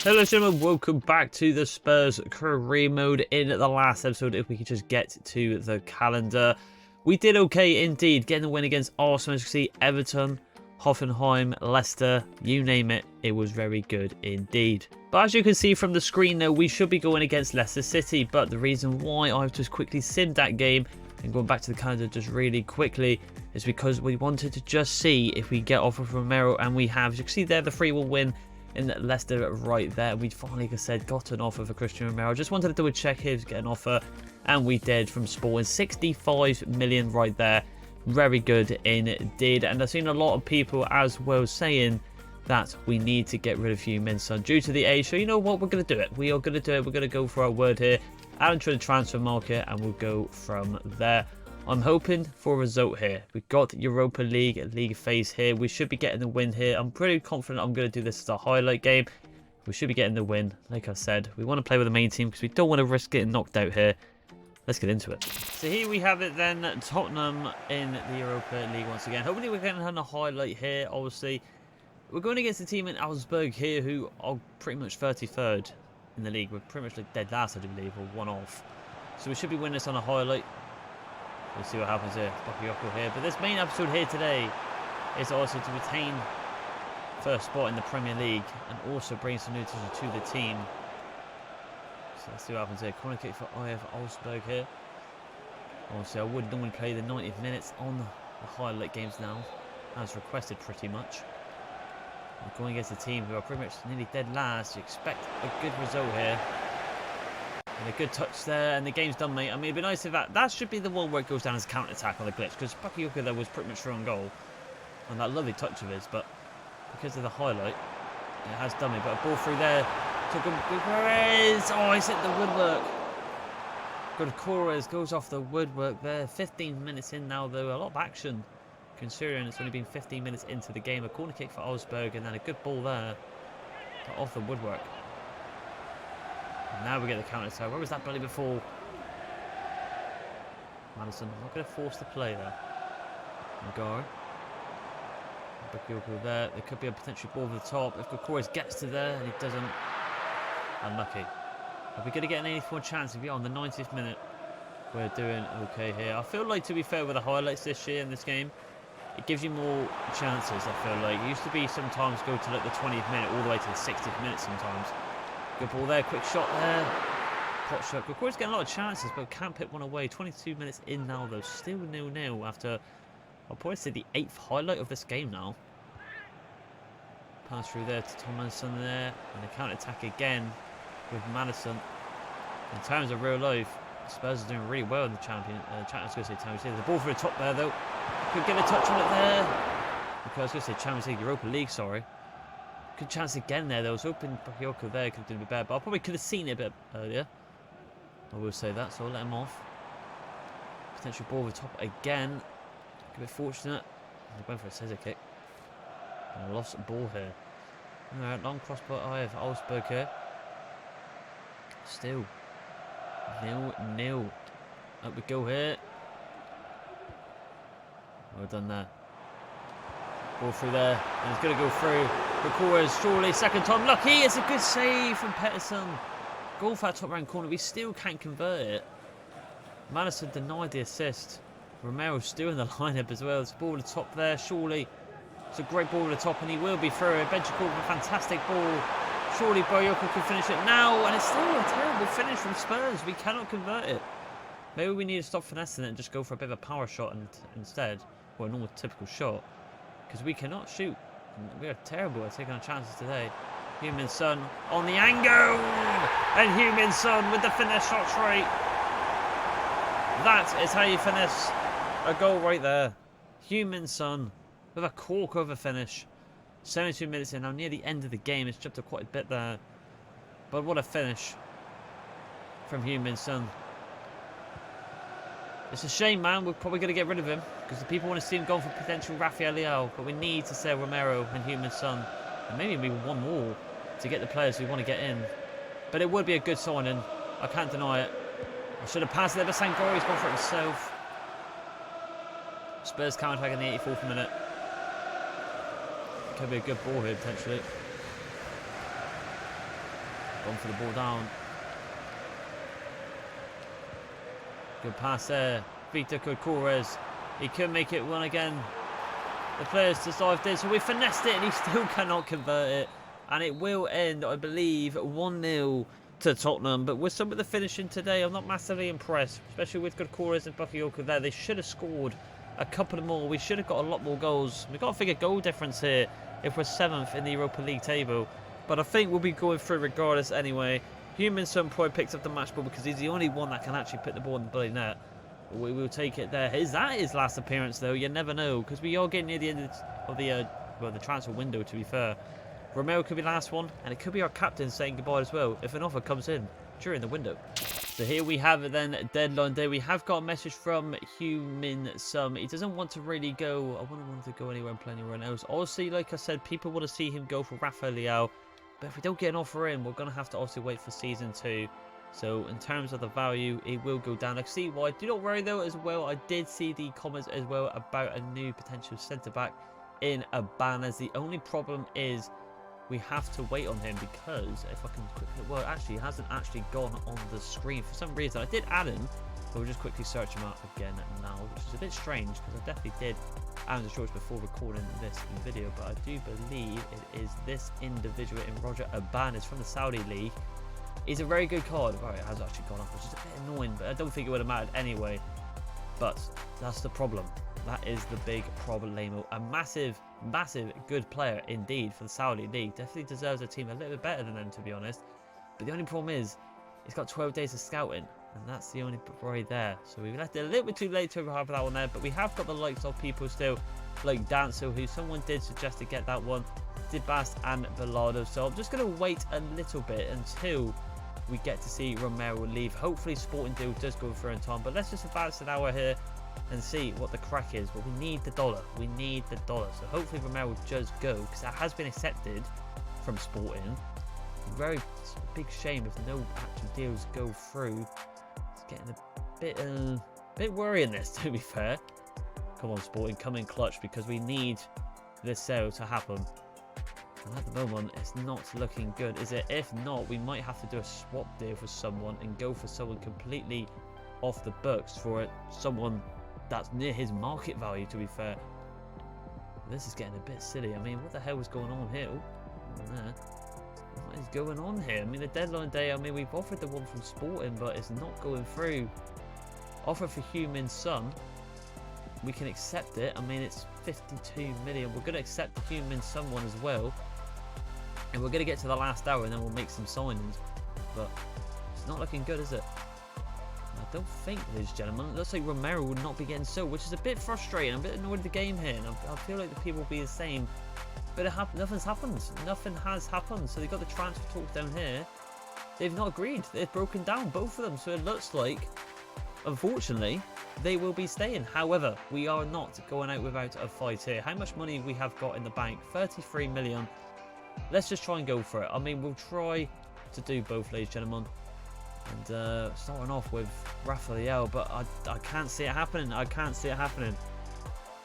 Hello gentlemen, welcome back to the Spurs career mode. In the last episode, if we could just get to the calendar, we did okay indeed, getting the win against Arsenal. As you can see, Everton, Hoffenheim, Leicester, you name it, it was very good indeed. But as you can see from the screen now, we should be going against Leicester City, but the reason why I've just quickly simmed that game and going back to the calendar just really quickly is because we wanted to just see if we get off of Romero, and we have. As you can see there, the 3-1 win in Leicester right there. We finally, like I said, got an offer for Christian Romero. Just wanted to double check here to get an offer, and we did from Sporting. 65 million right there. Very good indeed. And I've seen a lot of people as well saying that we need to get rid of Heung-min Son due to the age. So you know what, we're going to do it. We are going to do it. We're going to go for our word here, add into the transfer market, and we'll go from there. I'm hoping for a result here. We've got Europa League phase here. We should be getting the win here. I'm pretty confident I'm going to do this as a highlight game. We should be getting the win. Like I said, we want to play with the main team because we don't want to risk getting knocked out here. Let's get into it. So here we have it then. Tottenham in the Europa League once again. Hopefully we're getting a highlight here. Obviously, we're going against a team in Augsburg here who are pretty much 33rd in the league. We're pretty much like dead last, I do believe, or one off. So we should be winning this on a highlight. We'll see what happens here. Bakayoko here. But this main episode here today is also to retain first spot in the Premier League and also bring some new to the team. So let's see what happens here. Corner kick for IF Hotspur here. Obviously, I would normally play the 90 minutes on the highlight games now, as requested pretty much. We're going against a team who are pretty much nearly dead last. You expect a good result here. And a good touch there, and the game's done, mate. I mean, it'd be nice if that should be the one where it goes down as a counter-attack on the glitch, because Bakayoko there was pretty much through on goal on that lovely touch of his, but because of the highlight, it has done me. But a ball through there, took him, Perez. Oh, he's hit the woodwork. Good, Corres goes off the woodwork there. 15 minutes in now, though. A lot of action, considering it's only been 15 minutes into the game. A corner kick for Augsburg, and then a good ball there off the woodwork. Now we get the counter attack. Where was that bloody before? Madison not going to force the play there. Go. Bakayoko there. There could be a potential ball over the top. If Corres gets to there and he doesn't, unlucky. Are we going to get any more chances? If we are on the 90th minute, we're doing okay here. I feel like, to be fair, with the highlights this year in this game, it gives you more chances. I feel like it used to be sometimes go to like the 20th minute all the way to the 60th minute sometimes. Good ball there, quick shot there. Pot shot. Corres getting a lot of chances, but can't put one away. 22 minutes in now, though. Still 0-0 after, I'll probably say, the 8th highlight of this game now. Pass through there to Tomlinson there. And a counter-attack again with Madison. In terms of real life, Spurs are doing really well in the Champions League. There's a ball for the top there, though. Could get a touch on it there. Because I was going to say Champions League, Europa League, sorry. Good chance again there. There was hoping Bakayoko there could have done a bit better, but I probably could have seen it a bit earlier. I will say that, so I'll let him off. Potential ball over the top again. A bit fortunate. He went for a scissor kick. And I lost the ball here. Alright, long cross by IF Augsburg here. Still 0-0. Up we go here. Well done there. Ball through there, and it's going to go through. Corres, surely, second time lucky. It's a good save from Pettersson. Goal for that top round corner. We still can't convert it. Madison denied the assist. Romero's still in the lineup as well. It's a ball at the top there, surely. It's a great ball at the top, and he will be through it. Benchikov with a fantastic ball. Surely Bakayoko can finish it now, and it's still a terrible finish from Spurs. We cannot convert it. Maybe we need to stop finessing it and just go for a bit of a power shot instead, or a normal typical shot. Because we cannot shoot. We are terrible at taking our chances today. Heung-min Son on the angle! And Heung-min Son with the finesse shot right. That is how you finesse a goal right there. Heung-min Son with a cork over finish. 72 minutes in now, near the end of the game. It's jumped up quite a bit there. But what a finish from Heung-min Son. It's a shame, man. We're probably going to get rid of him because the people want to see him going for potential Rafael Leao. But we need to sell Romero and Heung-min Son, and maybe one more to get the players we want to get in. But it would be a good signing. I can't deny it. I should have passed there, but Sangori's gone for it himself. Spurs counter-attack in the 84th minute. Could be a good ball here potentially. Going for the ball down. Good pass there. Victor Corcoras. He could make it one again. The players decided this, so we finessed it and he still cannot convert it. And it will end, I believe, 1-0 to Tottenham. But with some of the finishing today, I'm not massively impressed, especially with Corcoras and Bakayoko there. They should have scored a couple more. We should have got a lot more goals. We've got to figure goal difference here if we're 7th in the Europa League table. But I think we'll be going through regardless anyway. Heung-min-son probably picks up the match ball because he's the only one that can actually put the ball in the bloody net. We will take it there. Is that his last appearance though? You never know, because we are getting near the end of the transfer window, to be fair. Romero could be the last one, and it could be our captain saying goodbye as well if an offer comes in during the window. So here we have it then, deadline day. We have got a message from Heung-min-son. He doesn't want to really go. I wouldn't want to go anywhere and play anywhere else. Obviously, like I said, people want to see him go for Rafael Leao. But if we don't get an offer in, we're going to have to obviously wait for season 2. So in terms of the value, it will go down. I see why. Do not worry though as well. I did see the comments as well about a new potential centre-back in Abanas. The only problem is we have to wait on him because if I can quickly... Well, actually, he hasn't actually gone on the screen for some reason. I did add him, but we'll just quickly search him out again now, which is a bit strange because I definitely did add his choice before recording this video, but I do believe it is this individual in Roger Abanas from the Saudi League. He's a very good card. Right, it has actually gone off, which is a bit annoying, but I don't think it would have mattered anyway. But that's the problem. That is the big problemo. A massive, massive good player indeed for the Saudi League. Definitely deserves a team a little bit better than them, to be honest. But the only problem is, he's got 12 days of scouting, and that's the only worry there. So we left it a little bit too late to overhype that one there, but we have got the likes of people still, like Danso, who someone did suggest to get that one, Dibast and Bellardo. So I'm just going to wait a little bit until we get to see Romero leave. Hopefully Sporting deal does go through in time, but let's just advance an hour here and see what the crack is. But we need the dollar. We need the dollar. So hopefully Romero does go, because that has been accepted from Sporting. Very big shame if no actual deals go through. It's getting a bit worrying this, to be fair. Come on, Sporting, come in clutch, because we need this sale to happen. And at the moment, it's not looking good, is it? If not, we might have to do a swap deal for someone and go for someone completely off the books for someone that's near his market value, to be fair. This is getting a bit silly. I mean, what the hell is going on here? What is going on here? I mean, the deadline day, I mean, we've offered the one from Sporting, but it's not going through. Offer for Heung-min-son. We can accept it. I mean, it's 52 million. We're going to accept the Heung-min-son one as well. And we're going to get to the last hour and then we'll make some signings. But it's not looking good, is it? I don't think, ladies and gentlemen. It looks like Romero will not be getting sold, which is a bit frustrating. I'm a bit annoyed with the game here. And I feel like the people will be the same. But nothing's happened. Nothing has happened. So they've got the transfer talks down here. They've not agreed. They've broken down, both of them. So it looks like, unfortunately, they will be staying. However, we are not going out without a fight here. How much money we have got in the bank? 33 million. Let's just try and go for it. I mean, we'll try to do both, ladies and gentlemen. And starting off with Rafael, but I can't see it happening. I can't see it happening.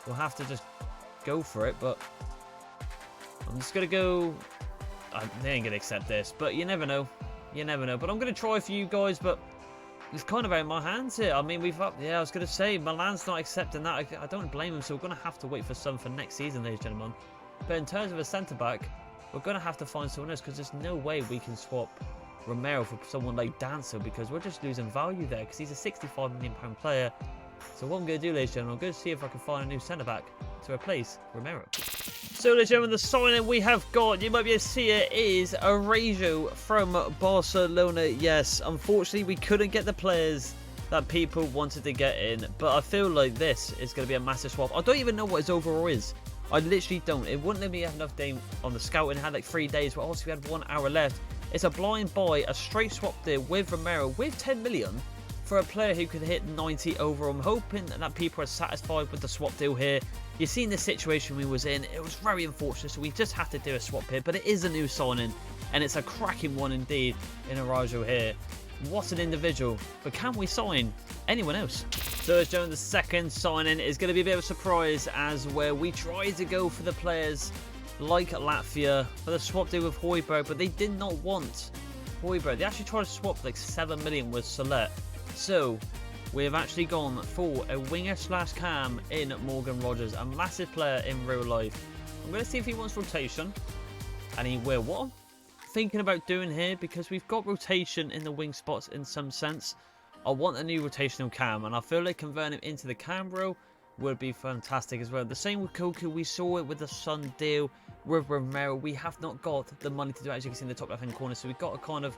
We'll have to just go for it, but I'm just going to go... They ain't going to accept this, but you never know. You never know. But I'm going to try for you guys, but it's kind of out of my hands here. I mean, I was going to say, Milan's not accepting that. I don't blame them, so we're going to have to wait for some for next season, ladies and gentlemen. But in terms of a centre-back, we're going to have to find someone else, because there's no way we can swap Romero for someone like Danso, because we're just losing value there, because he's a £65 million player. So what I'm going to do, ladies and gentlemen, I'm going to see if I can find a new centre-back to replace Romero. So, ladies and gentlemen, the signing we have got, you might be able to see it, is Araujo from Barcelona. Yes, unfortunately, we couldn't get the players that people wanted to get in, but I feel like this is going to be a massive swap. I don't even know what his overall is. I literally don't. It wouldn't let me have enough time on the scouting. It had like 3 days, but obviously we had 1 hour left. It's a blind buy, a straight swap deal with Romero with 10 million for a player who could hit 90 overall. I'm hoping that people are satisfied with the swap deal here. You've seen the situation we was in. It was very unfortunate, so we just had to do a swap here, but it is a new signing, and it's a cracking one indeed in Araujo here. What an individual. But can we sign anyone else? So as Joe, the second signing is going to be a bit of a surprise, as where we try to go for the players like Latvia for the swap deal with Hotspur, but they did not want Hotspur. They actually tried to swap like 7 million with Solet. So we have actually gone for a winger slash cam in Morgan Rogers, a massive player in real life. I'm going to see if he wants rotation, and he will. What I'm thinking about doing here, because we've got rotation in the wing spots in some sense, I want a new rotational cam, and I feel like converting him into the cam role would be fantastic as well. The same with Koku. We saw it with the Sun deal with Romero. We have not got the money to do it, as you can see in the top left hand corner, so we've got to kind of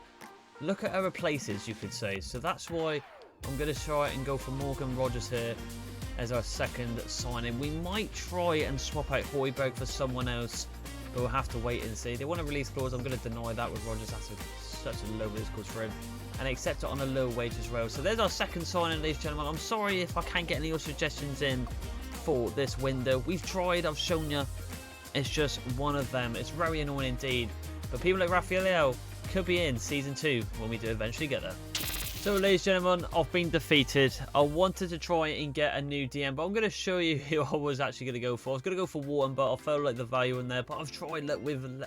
look at other places, you could say. So that's why I'm going to try and go for Morgan Rogers here as our second signing. We might try and swap out Hotspur for someone else, but we'll have to wait and see. They want a release clause. I'm going to deny that with Rogers. That's such a low release clause for him, and accept it on a low wage as well. So there's our second signing, ladies and gentlemen. I'm sorry if I can't get any of your suggestions in for this window. We've tried, I've shown you. It's just one of them. It's very annoying indeed, but people like Rafael could be in season 2 when we do eventually get there. So ladies and gentlemen, I've been defeated. I wanted to try and get a new DM, but I'm going to show you who I was actually going to go for. I was going to go for Wharton, but I felt like the value in there. But I've tried with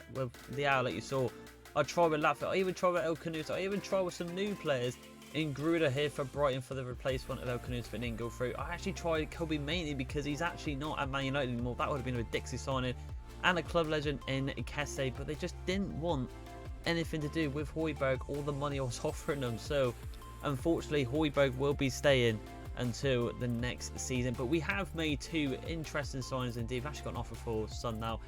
the owl, like you saw. I tried with Latford. I even tried with El Canute. I even tried with some new players in Gruder here for Brighton for the replacement of El Canute, but didn't go through. I actually tried Kobe mainly because he's actually not at Man United anymore. That would have been a Dixie signing, and a club legend in Kesse, but they just didn't want anything to do with Hotspur or the money I was offering them. So unfortunately, Hotspur will be staying until the next season. But we have made 2 interesting signings indeed. We've actually got an offer for Sun now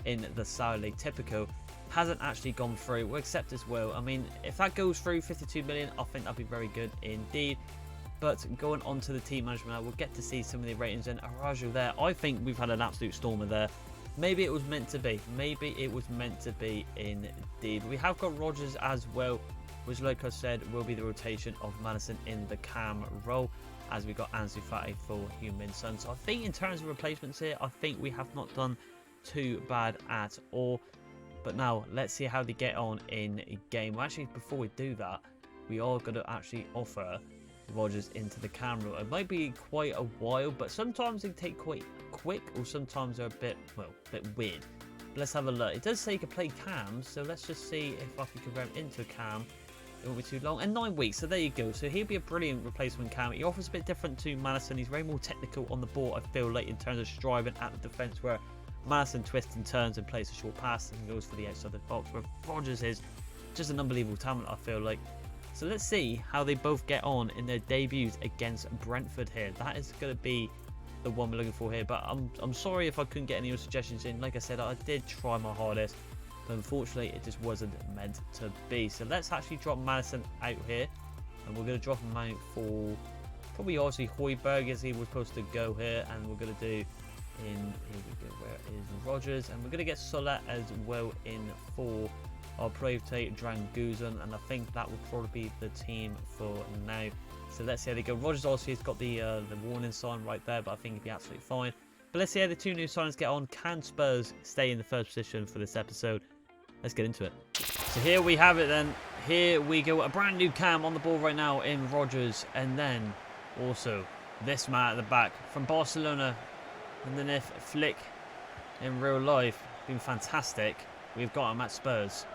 in the Saudi League. Typical. Hasn't actually gone through. We'll accept as well. I mean, if that goes through 52 million, I think that'd be very good indeed. But going on to the team management now, we'll get to see some of the ratings. And Araujo there, I think we've had an absolute stormer there. Maybe it was meant to be. Maybe it was meant to be indeed. We have got Rogers as well, which, like I said, will be the rotation of Madison in the cam role, as we got Ansu Fati for Heung-min Son. So I think in terms of replacements here, I think we have not done too bad at all. But now let's see how they get on in a game. Well, actually, before we do that, we are going to actually offer Rogers into the cam role. It might be quite a while, but sometimes they take quite quick, or sometimes they're a bit weird. But let's have a look. It does say you can play cams, so let's just see if I can convert him into a cam. It won't be too long. And 9 weeks, so there you go. So he'll be a brilliant replacement cam. He offers a bit different to Madison. He's very more technical on the ball, I feel like, in terms of striving at the defence, where Madison twists and turns and plays a short pass and goes for the outside of the box, where Rogers is just an unbelievable talent, I feel like. So let's see how they both get on in their debuts against Brentford here. That is going to be the one we're looking for here. But I'm sorry if I couldn't get any of your suggestions in. Like I said, I did try my hardest, but unfortunately it just wasn't meant to be. So let's actually drop Madison out here, and we're going to drop him out for probably obviously Hotspur, as he was supposed to go here, and we're going to do in, here we go, where is Rogers, and we're going to get Sola as well in for our Private Dranguzan, and I think that will probably be the team for now. So let's see how they go. Rogers also has got the warning sign right there, but I think he'll be absolutely fine. But let's see how the 2 new signings get on. Can Spurs stay in the first position for this episode? Let's get into it. So here we have it then. Here we go. A brand new cam on the ball right now in Rogers, and then also this man at the back from Barcelona. And then if Flick in real life been fantastic, we've got him at Spurs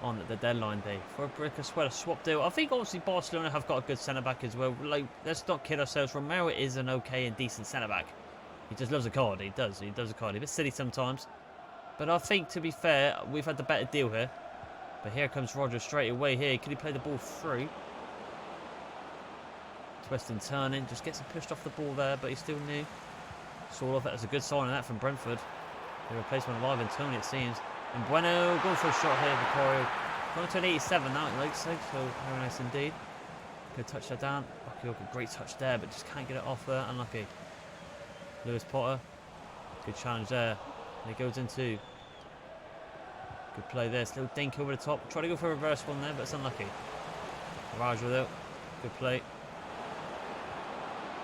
on the deadline day for a brick as well, a swap deal. I think obviously Barcelona have got a good centre back as well. Like, let's not kid ourselves. Romero is an okay and decent centre back. He just loves a card. He does a card. He's a bit silly sometimes, but I think, to be fair, we've had the better deal here. But here comes Rogers straight away. Here, can he play the ball through? Twist and turning, just gets him pushed off the ball there, but he's still new. Saw off. That was a good sign of that from Brentford. The replacement of Ivan Toney, it seems. And Bueno going for a shot here, Vicario. Going to an 87 now, it looks like, so very nice indeed. Good touch that down. Bakayoko, great touch there, but just can't get it off there. Unlucky. Lewis Potter, good challenge there. And it goes into. Good play there. Little dink over the top. Try to go for a reverse one there, but it's unlucky. Araujo though, good play.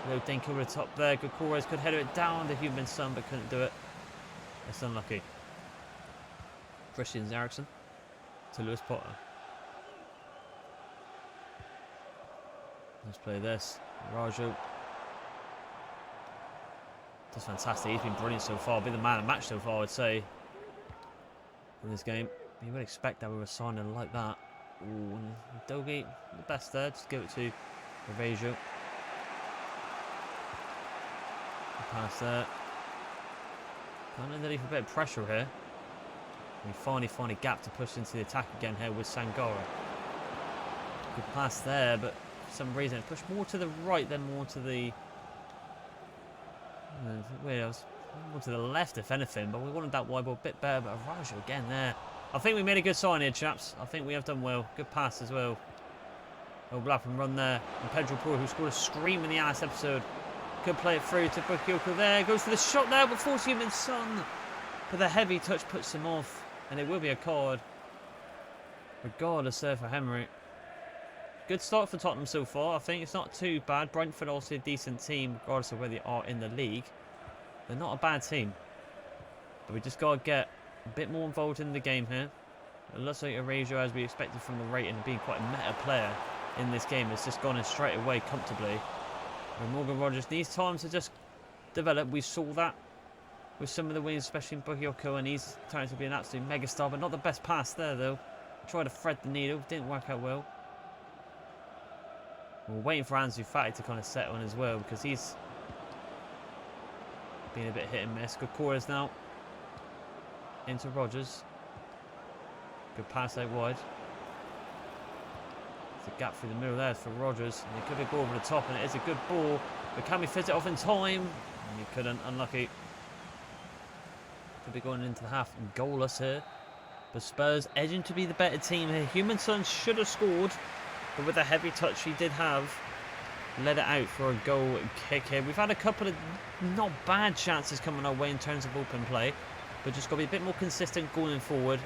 Little dink over the top there. Good call. Could header it down to Heung-min Son, but couldn't do it. It's unlucky. Christian Eriksen to Lewis Potter. Let's play this. Araujo. That's fantastic. He's been brilliant so far. Been the man of the match so far, I'd say, in this game. You would expect that we were signing like that. Ooh, Dogi, the best there. Just give it to Evasion. Pass there. Can't underneath a bit of pressure here. We finally find a gap to push into the attack again here with Sangora. Good pass there, but for some reason it pushed more to the right than more to the... more to the left, if anything, but we wanted that wide ball a bit better. But Araujo again there. I think we made a good sign here, chaps. I think we have done well. Good pass as well. Oh, lap and run there. And Pedro Porro, who scored a scream in the last episode, could play it through to Bakayoko there. Goes for the shot there, but forcing him in Son. But the heavy touch puts him off, and it will be a card. Regardless there for Henry. Good start for Tottenham so far. I think it's not too bad. Brentford also a decent team, regardless of where they are in the league. They're not a bad team. But we just got to get a bit more involved in the game here. It looks like Araujo, as we expected from the rating, being quite a meta player in this game, has just gone in straight away comfortably. And Morgan Rogers needs time to just develop. We saw that with some of the wins, especially in Bakayoko, and he's trying to be an absolute megastar, but not the best pass there though. Tried to thread the needle, didn't work out well. We're waiting for Ansu Fati to kind of settle in as well, because he's been a bit hit and miss. Good corners now into Rogers. Good pass out wide. There's a gap through the middle there for Rogers, and it could be a ball over the top, and it is a good ball, but can we fit it off in time? And he couldn't, unlucky. Could be going into the half and goalless here, but Spurs edging to be the better team here. Human-Son should have scored, but with a heavy touch he did have, let it out for a goal kick here. We've had a couple of not bad chances coming our way in terms of open play, but just got to be a bit more consistent going forward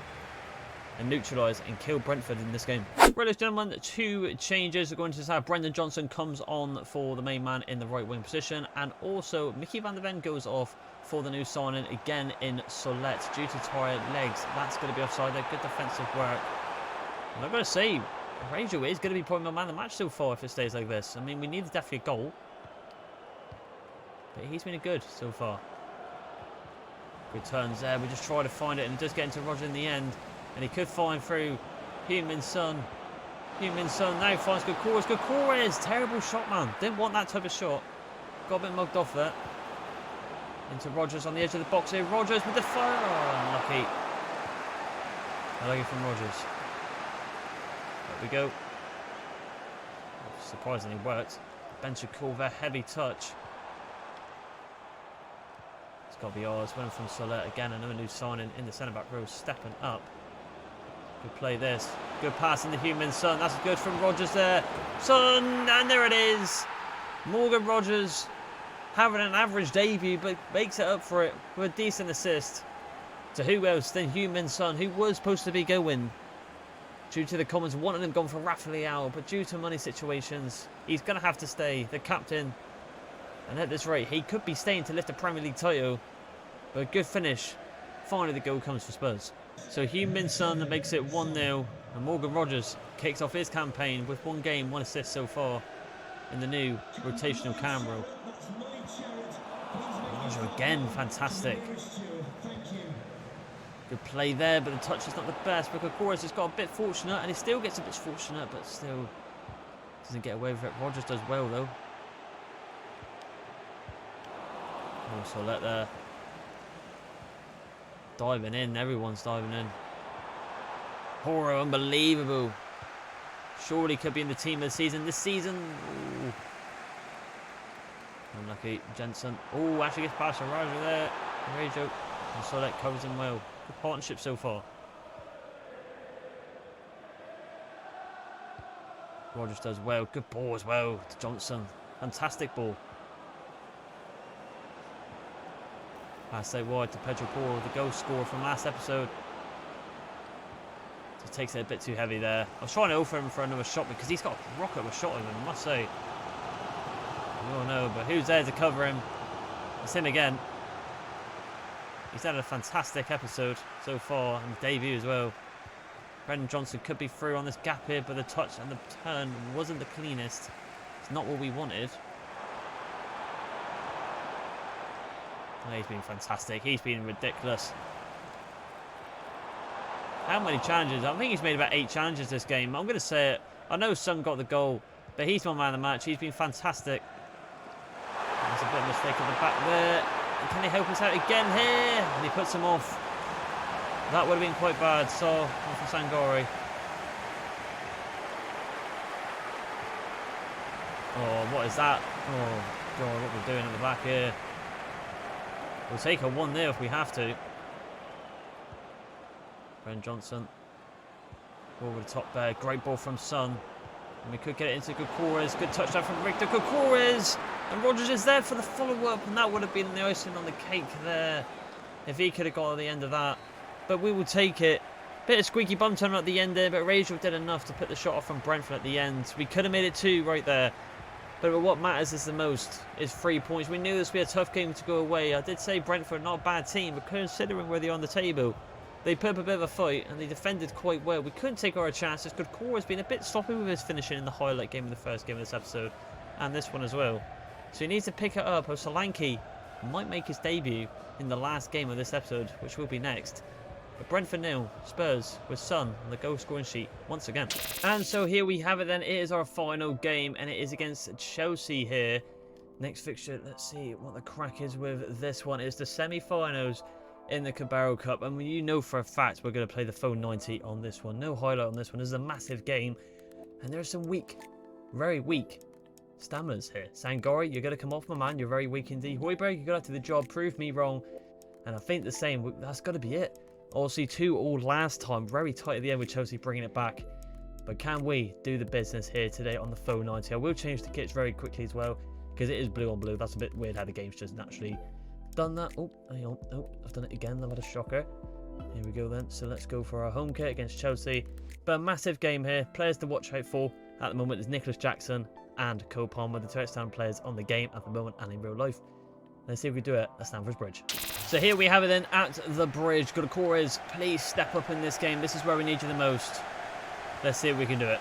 and neutralise and kill Brentford in this game. Right, ladies and gentlemen, two changes. We're going to have Brendan Johnson comes on for the main man in the right wing position, and also Mickey van der Ven goes off for the new signing again in Solette due to tired legs. That's going to be offside there. Good defensive work. And I've got to say, Araujo is going to be probably my man of the match so far if it stays like this. I mean, we need definitely a goal, but he's been good so far. Good turns there. We just try to find it and just get into Roger in the end. And he could find through Heung-min-Son. Heung-min-Son now finds good Gokores. Gokores! Terrible shot, man. Didn't want that type of shot. Got a bit mugged off there. Into Rogers on the edge of the box here. Rogers with the fire. Oh, unlucky. Unlucky from Rogers. There we go. Surprisingly worked. Bentancur, very heavy touch. It's got to be ours. Went from Solette again. Another new signing in the centre-back row, stepping up. Good play this. Good pass in the Heung-min-Son. That's good from Rogers there. Son, and there it is. Morgan Rogers having an average debut, but makes it up for it with a decent assist. To who else than Heung-min-Son, who was supposed to be going. Due to the Commons wanting him gone for Rafael, but due to money situations, he's going to have to stay. The captain. And at this rate, he could be staying to lift the Premier League title. But a good finish. Finally, the goal comes for Spurs. So Heung-min-Son makes it 1-0. And Morgan Rogers kicks off his campaign with 1 game, 1 assist so far in the new rotational cam role. Roger again, fantastic. Good play there, but the touch is not the best. But Gokores has got a bit fortunate, and he still gets a bit fortunate, but still doesn't get away with it. Rogers does well, though. Also let there. Diving in, everyone's diving in. Porro, unbelievable. Surely could be in the team of the season. This season, ooh. Unlucky, Jensen. Oh, actually gets past Araujo there. Araujo. And Solette covers him well. Good partnership so far. Rogers does well. Good ball as well to Johnson. Fantastic ball. Pass out wide to Pedro Porro, the goal scorer from last episode. Just takes it a bit too heavy there. I was trying to offer him for another shot because he's got a rocket of a shot on him, I must say. We all know, but who's there to cover him? It's him again. He's had a fantastic episode so far, and the debut as well. Brendan Johnson could be through on this gap here, but the touch and the turn wasn't the cleanest. It's not what we wanted. Oh, he's been fantastic. He's been ridiculous. How many challenges? I think he's made about 8 challenges this game. I'm going to say it. I know Son got the goal, but he's my man of the match. He's been fantastic. There's a bit of a mistake at the back there. Can he help us out again here? And he puts him off. That would have been quite bad. So, off for Sangori. Oh, what is that? Oh, God, what we're doing at the back here. We'll take a 1-0 if we have to. Brendan Johnson. Over the top there. Great ball from Son. And we could get it into Gukores. Good touchdown from Victor Gukores. And Rodgers is there for the follow-up. And that would have been the icing on the cake there. If he could have got at the end of that. But we will take it. Bit of squeaky bum turn at the end there. But Rachel did enough to put the shot off from Brentford at the end. We could have made it 2 right there. But what matters is the most is 3 points. We knew this would be a tough game to go away. I did say Brentford not a bad team. But considering where they're on the table, they put up a bit of a fight and they defended quite well. We couldn't take our chances. Core has been a bit sloppy with his finishing in the highlight game of the first game of this episode. And this one as well. So he needs to pick it up. Solanke might make his debut in the last game of this episode, which will be next. But Brentford 0, Spurs with Son on the goal scoring sheet once again. And so here we have it then. It is our final game and it is against Chelsea here. Next fixture, let's see what the crack is with this one. It's the semi-finals in the Carabao Cup. And you know for a fact we're going to play the full 90 on this one. No highlight on this one. This is a massive game. And there's some weak, very weak staminas here. Sangori, you're going to come off, my man. You're very weak indeed. Hotspur, you got out to the job. Prove me wrong. And I think the same. That's got to be it. Obviously 2-2 last time, very tight at the end with Chelsea bringing it back. But can we do the business here today on the full 90? I will change the kits very quickly as well, because it is blue on blue. That's a bit weird how the game's just naturally done that. Oh, hang on. Oh, I've done it again. I've had a shocker. Here we go then. So let's go for our home kit against Chelsea. But a massive game here. Players to watch out for at the moment is Nicholas Jackson and Cole Palmer, the 2 outstanding players on the game at the moment and in real life. Let's see if we do it at Stamford Bridge. So here we have it then at the bridge. Gukores, please step up in this game. This is where we need you the most. Let's see if we can do it.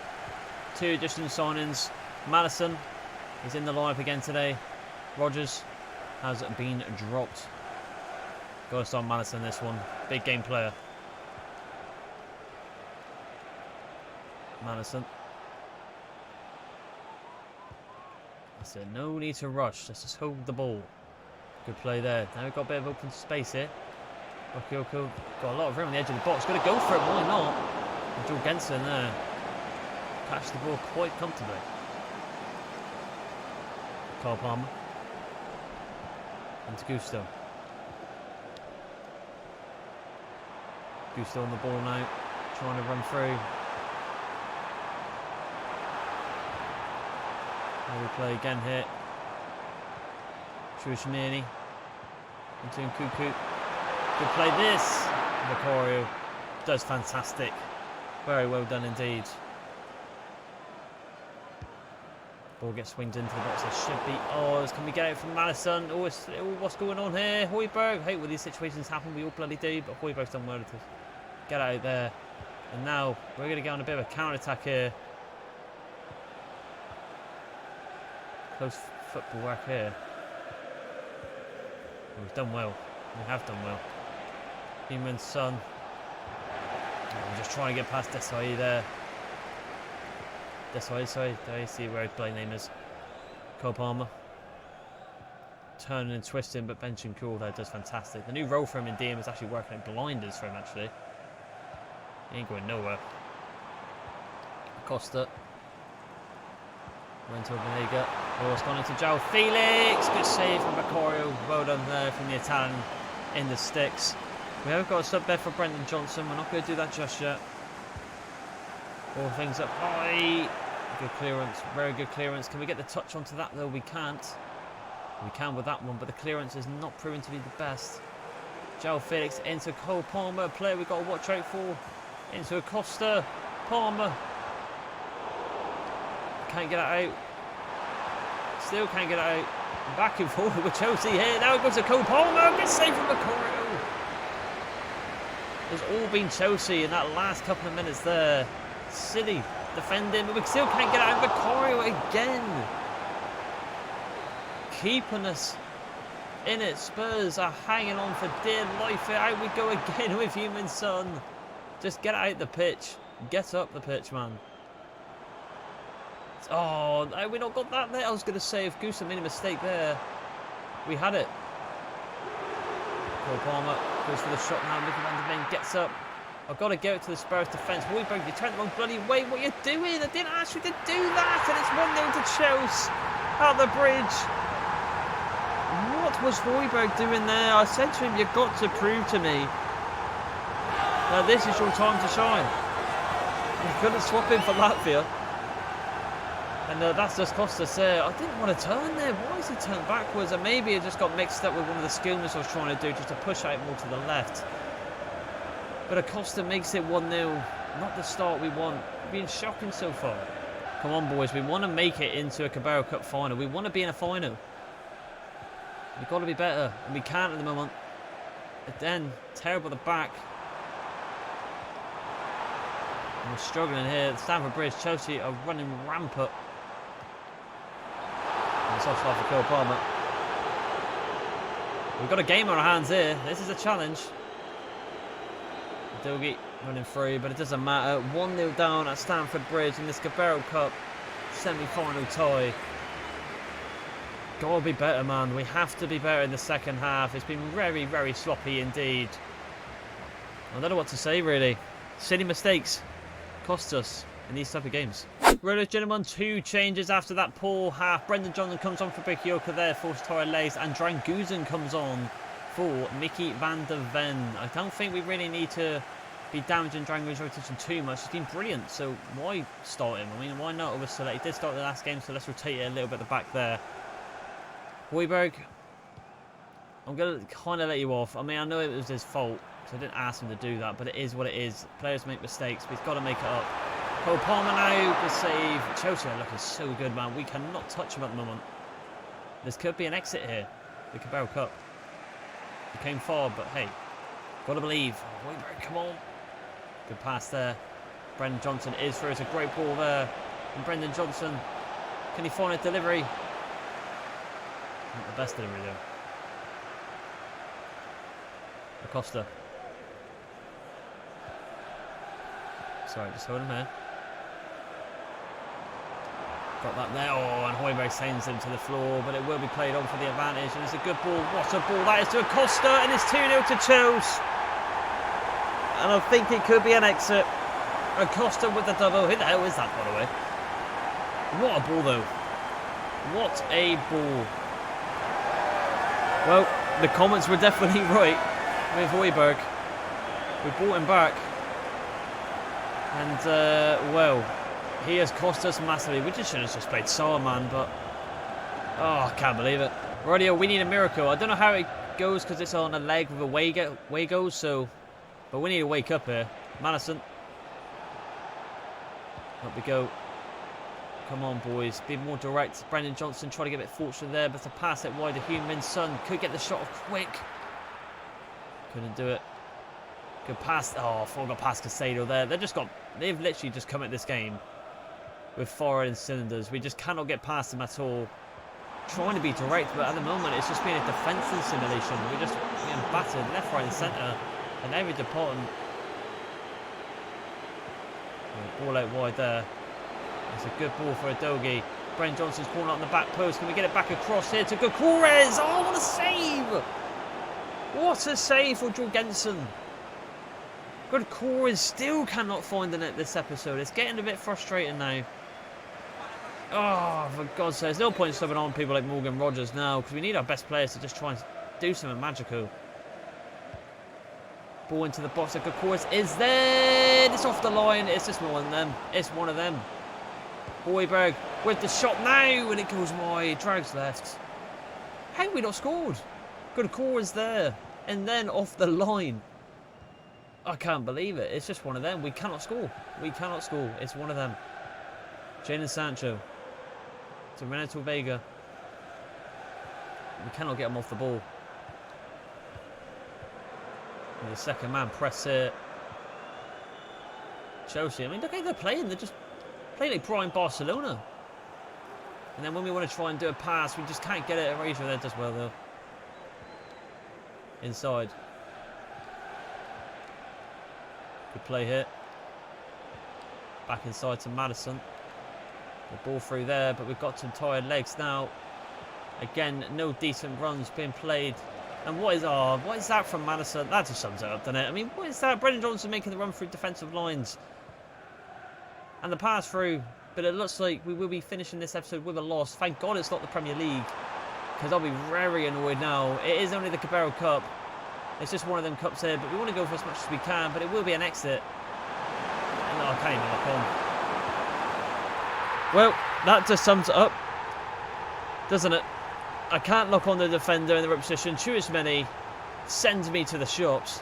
2 additional signings. Madison is in the lineup again today. Rodgers has been dropped. Got to start Madison this one. Big game player. Madison. That's it. No need to rush. Let's just hold the ball. Good play there. Now we've got a bit of open space here. Bakayoko got a lot of room on the edge of the box. Got to go for it. Why not? And Joel Genson there. Catch the ball quite comfortably. Carl Palmer. And to Gusto. Gusto on the ball now. Trying to run through. Now we play again here. Shushmini into Nkuku. Good play this. Vicario does fantastic. Very well done indeed. Ball gets swinged into the box. It should be ours. Can we get it from Madison? Oh, what's going on here? Hotspur. I hate when these situations happen. We all bloody do. But Hotspur's done well to get out there. And now we're going to get on a bit of a counter-attack here. Close football work here. We've done well. We have done well. Heung-min Son. Oh, we're just trying to get past Desai there. Desai, sorry. Do I see where his play name is? Cole Palmer. Turning and twisting, but benching cool there does fantastic. The new role for him in DM is actually working at blinders for him, actually. He ain't going nowhere. Costa. Rental Benega. Oh, it's gone into João Felix. Good save from Vicario. Well done there from the Italian in the sticks. We have got a sub there for Brendan Johnson. We're not going to do that just yet. All things up high. Good clearance. Very good clearance. Can we get the touch onto that though? We can't. We can with that one, but the clearance is not proven to be the best. João Felix into Cole Palmer. A player we've got to watch out for. Into Acosta. Palmer. Can't get it out. Still can't get it out. Back and forward with Chelsea here. Now it goes to Cole Palmer. Good save from Vicario. It's all been Chelsea in that last couple of minutes there. Silly defending, but we still can't get it out. Vicario again. Keeping us in it. Spurs are hanging on for dear life. Out we go again with Heung-min Son. Just get out the pitch. Get up the pitch, man. Oh, no, we not got that there. I was going to say, if Goose had made a mistake there, we had it. Cole Palmer goes for the shot now. Mickey van der Ven gets up. I've got to get it to the Spurs defence. Højbjerg, you turned the wrong bloody way. What are you doing? I didn't ask you to do that. And it's 1-0 to Chelsea. Out the bridge. What was Højbjerg doing there? I said to him, you've got to prove to me that this is your time to shine. You couldn't swap him for Latvia. And that's just cost us there. I didn't want to turn there. Why is he turned backwards? And maybe it just got mixed up with one of the skill moves I was trying to do, just to push out more to the left. But Acosta makes it 1-0. Not the start we want. It's been shocking so far. Come on, boys. We want to make it into a Carabao Cup final. We want to be in a final. We've got to be better. And we can't at the moment. But then, terrible at the back. And we're struggling here. Stamford Bridge, Chelsea are running rampant. And it's offside for Cole Palmer. We've got a game on our hands here. This is a challenge. Dogi running through, but it doesn't matter. 1-0 down at Stamford Bridge in this Carabao Cup semi-final tie. Gotta be better, man. We have to be better in the second half. It's been very, very sloppy indeed. I don't know what to say, really. Silly mistakes cost us in these type of games. Right, ladies and gentlemen, 2 changes after that poor half. Brendan Johnson comes on for Bakayoko there, forced Torre legs, and Dranguzen comes on for Mickey van der Ven. I don't think we really need to be damaging Dranguzen's rotation too much. He's been brilliant, so why start him? I mean, why not over select? He did start the last game, so let's rotate it a little bit at the back there. Højbjerg, I'm going to kind of let you off. I mean, I know it was his fault, so I didn't ask him to do that, but it is what it is. Players make mistakes, but he's got to make it up. Cole Palmer now, good save. Chelsea are looking so good, man. We cannot touch him at the moment. This could be an exit here, the Carabao Cup. He came far, but hey, got to believe. Højbjerg, come on. Good pass there. Brendan Johnson is through. It's a great ball there. And Brendan Johnson, can he find a delivery? Not the best delivery, though. Acosta. Sorry, just hold him here. Got that there. Oh, and Højbjerg sends him to the floor, but it will be played on for the advantage. And it's a good ball. What a ball that is to Acosta, and it's 2-0 to Chelsea. And I think it could be an exit. Acosta with the double. Who the hell is that, by the way? What a ball, though. What a ball. Well, the comments were definitely right with Højbjerg. We brought him back. And, well, he has cost us massively. We just should have just played Saar, man, but... Oh, I can't believe it. Radio, we need a miracle. I don't know how it goes because it's on a leg with away goes, so... But we need to wake up here. Madison. Up we go. Come on, boys. Be more direct. Brendan Johnson trying to get a bit fortunate there, but to pass it wide to Heung-min Son. Could get the shot off quick. Couldn't do it. Good pass. Oh, I forgot past Casado there. They've literally just come at this game with firing cylinders. We just cannot get past them at all. Trying to be direct, but at the moment it's just been a defensive simulation. We're just being battered left, right, and centre, and every department. Ball out wide there. It's a good ball for Adogi. Brendan Johnson's calling out on the back post. Can we get it back across here to Gukores? Oh, what a save! What a save for Jorgensen. Gukores still cannot find the net this episode. It's getting a bit frustrating now. Oh, for God's sake. There's no point subbing on people like Morgan Rogers now, because we need our best players to just try and do something magical. Ball into the box. Gukores is there. It's off the line. It's just one of them. It's one of them. Højbjerg with the shot now, and it goes wide. Drags left. How have we not scored? Gukores there, and then off the line. I can't believe it. It's just one of them. We cannot score. We cannot score. It's one of them. Jadon Sancho to Renato Vega. We cannot get him off the ball. And the second man press here. Chelsea. I mean, look how they're playing. They're just playing like prime Barcelona. And then when we want to try and do a pass, we just can't get it. Erasure there does well, though. Inside. Good play here. Back inside to Maddison. The ball through there, but we've got some tired legs now. Again, no decent runs being played. And what is that from Maddison? That just sums it up, doesn't it? I mean, what is that? Brendan Johnson making the run through defensive lines. And the pass through. But it looks like we will be finishing this episode with a loss. Thank God it's not the Premier League. Because I'll be very annoyed now. It is only the Carabao Cup. It's just one of them cups here. But we want to go for as much as we can. But it will be an exit. No, I can't even look on. Well, that just sums it up. Doesn't it? I can't lock on the defender in the right position. Tchouameni sends me to the shops.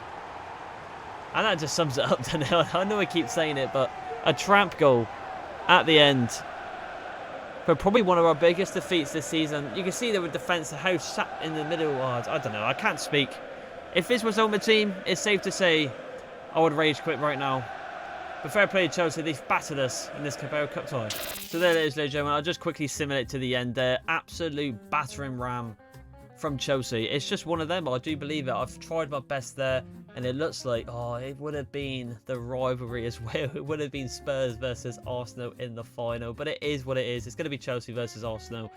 And that just sums it up, doesn't it? I know I keep saying it, but a tramp goal at the end. For probably one of our biggest defeats this season. You can see there with defence, how sat in the middle. Oh, I don't know. I can't speak. If this was on the team, it's safe to say I would rage quit right now. But fair play to Chelsea, they've battered us in this Carabao Cup tie. So there it is, ladies and gentlemen. I'll just quickly simulate to the end there. Absolute battering ram from Chelsea. It's just one of them, but I do believe it. I've tried my best there, and it looks like, oh, it would have been the rivalry as well. It would have been Spurs versus Arsenal in the final, but it is what it is. It's going to be Chelsea versus Arsenal.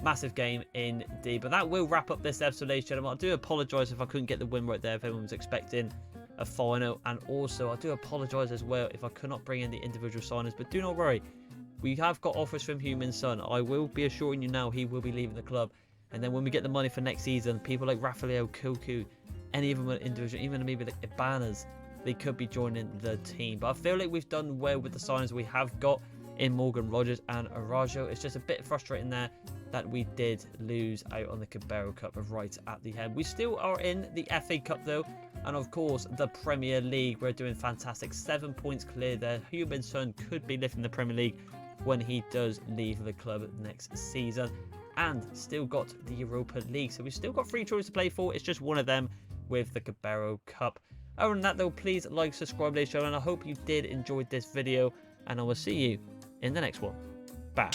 Massive game indeed. But that will wrap up this episode, ladies and gentlemen. I do apologise if I couldn't get the win right there, if anyone was expecting a final, and also I do apologise as well if I could not bring in the individual signers, but do not worry, we have got offers from Heung-min Son. I will be assuring you now he will be leaving the club, and then when we get the money for next season, people like Rafael Koku, any of them individual, even maybe like Ibanez, they could be joining the team. But I feel like we've done well with the signings we have got in Morgan Rogers and Arajo. It's just a bit frustrating there that we did lose out on the Carabao Cup right at the end. We still are in the FA Cup though, and of course the Premier League. We're doing fantastic. 7 points clear there. Heung-min Son could be lifting the Premier League when he does leave the club next season, and still got the Europa League. So we've still got 3 choices to play for. It's just one of them with the Carabao Cup. Other than that though, please like, subscribe, ladies and gentlemen. I hope you did enjoy this video, and I will see you in the next one. Bye.